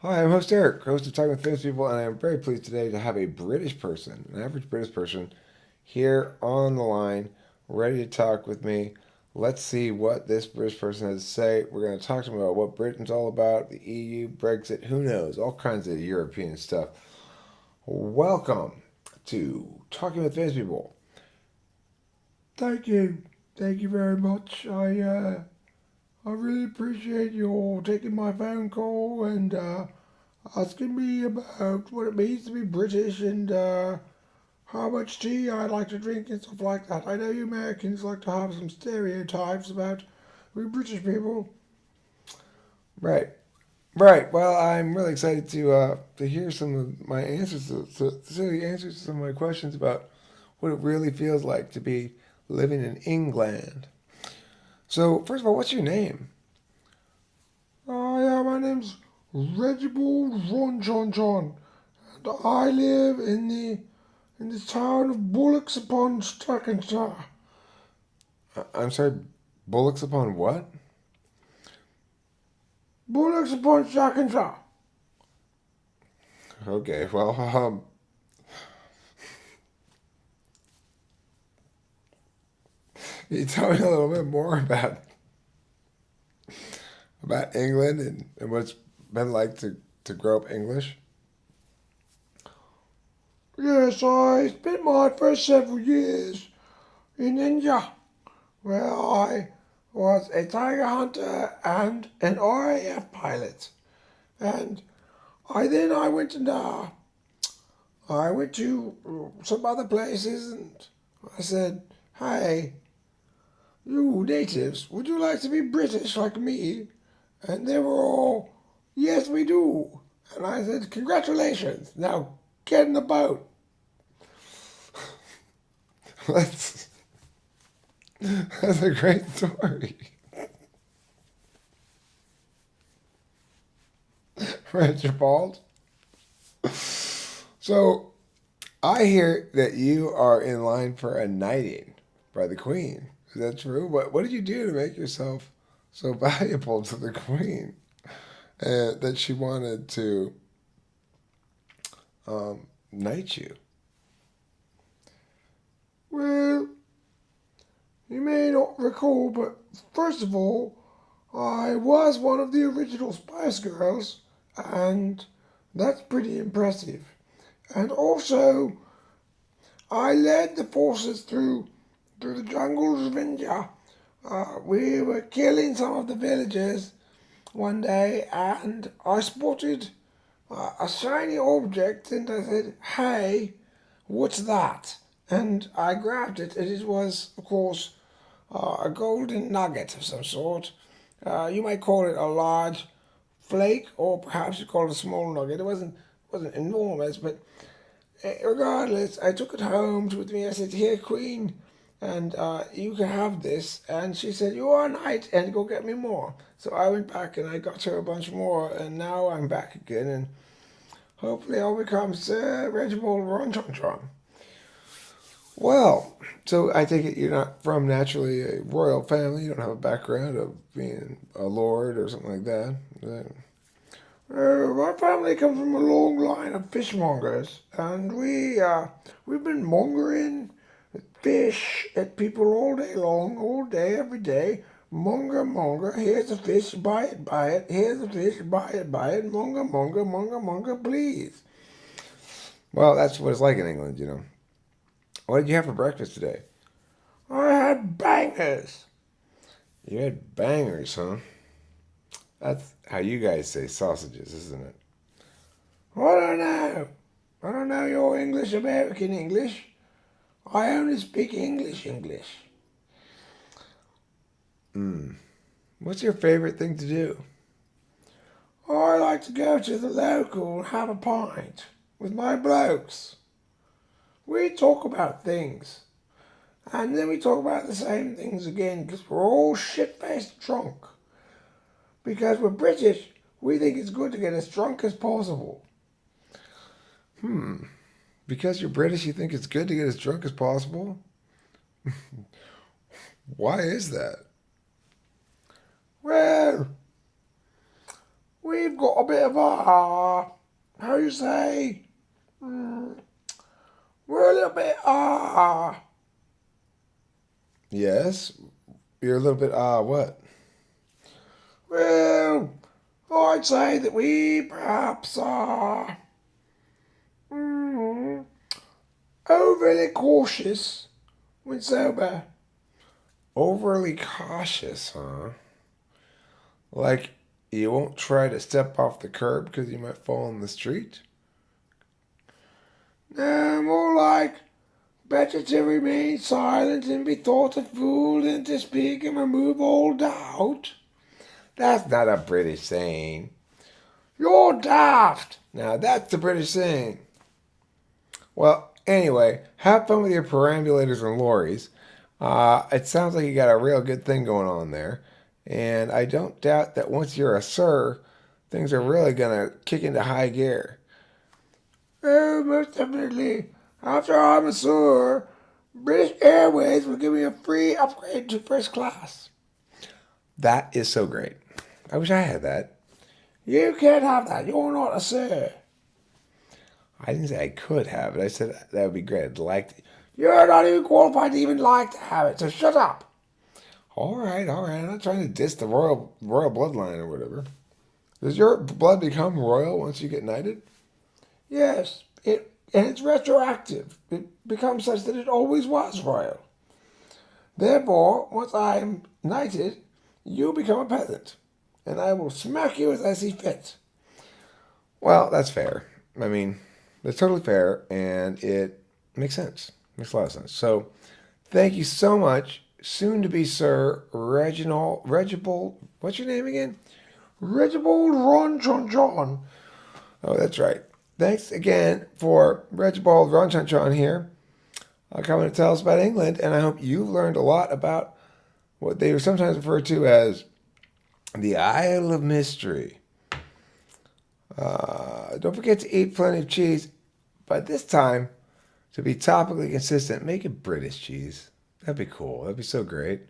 Hi, I'm host Eric, host of Talking with Famous People, and I am very pleased today to have a British person, an average British person, here on the line, ready to talk with me. Let's see what this British person has to say. We're going to talk to him about what Britain's all about, the EU, Brexit, who knows, all kinds of European stuff. Welcome to Talking with Famous People. Thank you. Thank you very much. I really appreciate you all taking my phone call and asking me about what it means to be British and how much tea I like to drink and stuff like that. I know you Americans like to have some stereotypes about we British people. Right, right. Well, I'm really excited to hear some of my answers to see the answers to some of my questions about what it really feels like to be living in England. So, first of all, what's your name? Oh yeah, my name's Regibald Ron John John, and I live in the town of Bullocks upon Staffordshire. I'm sorry, Bullocks upon what? Bullocks upon Staffordshire. Okay, well, can you tell me a little bit more about England and what it's been like to grow up English? Yes, I spent my first several years in India, where I was a tiger hunter and an RAF pilot. And I went and I went to some other places and I said, "Hey, you natives, would you like to be British like me?" And they were all, "Yes, we do." And I said, "Congratulations! Now get in the boat." that's that's a great story, Regibald. So I hear that you are in line for a knighting by the Queen. Is that true? What did you do to make yourself so valuable to the Queen that she wanted to knight you? Well, you may not recall, but first of all, I was one of the original Spice Girls, and that's pretty impressive. And also, I led the forces through the jungles of India. We were killing some of the villagers one day, and I spotted a shiny object, and I said, "Hey, what's that?" And I grabbed it, and it was, of course, a golden nugget of some sort. You might call it a large flake, or perhaps you call it a small nugget. It wasn't enormous, but regardless, I took it home with me. I said, "Here, Queen, and you can have this." And she said, "You are a knight, and go get me more." So I went back and I got her a bunch more, and now I'm back again, and hopefully I'll become Sir Regibald Ronchonchon. Well, so I take it you're not from naturally a royal family. You don't have a background of being a lord or something like that. My family comes from a long line of fishmongers, and we've been mongering fish at people all day long, all day, every day. Monger, monger, here's a fish, buy it, here's a fish, buy it, monger, monger, monger, monger, please. Well, that's what it's like in England. What did you have for breakfast today? I had bangers. You had bangers, huh? That's how you guys say sausages, isn't it? I don't know. I don't know your English, American English. I only speak English English. What's your favorite thing to do? I like to go to the local and have a pint with my blokes. We talk about things, and then we talk about the same things again because we're all shit-faced drunk. Because we're British, we think it's good to get as drunk as possible. Because you're British, you think it's good to get as drunk as possible? Why is that? Well, we've got a bit of how you say? We're a little bit Yes, you're a little bit what? well, I'd say that we perhaps are overly cautious when sober. Overly cautious, huh? Like you won't try to step off the curb because you might fall in the street? No, more like better to remain silent and be thought a fool than to speak and remove all doubt. That's not a British saying. You're daft. Now that's the British saying. Well, anyway, have fun with your perambulators and lorries. It sounds like you got a real good thing going on there. And I don't doubt that once you're a sir, things are really going to kick into high gear. Oh, most definitely. After I'm a sir, British Airways will give me a free upgrade to first class. That is so great. I wish I had that. You can't have that. You're not a sir. I didn't say I could have it. I said that would be great. I'd like to. You're not even qualified to even like to have it, so shut up. All right, all right. I'm not trying to diss the royal bloodline or whatever. Does your blood become royal once you get knighted? Yes, and it's retroactive. It becomes such that it always was royal. Therefore, once I am knighted, you become a peasant, and I will smack you as I see fit. Well, that's fair. I mean, that's totally fair, and it makes sense. Makes a lot of sense. So, thank you so much, soon to be Sir Regibald. What's your name again? Regibald Ron Chon Chon. Oh, that's right. Thanks again for Regibald Ronchanchan here, coming to tell us about England, and I hope you've learned a lot about what they are sometimes referred to as the Isle of Mystery. Don't forget to eat plenty of cheese, but this time, to be topically consistent, make it British cheese. That'd be cool. That'd be so great.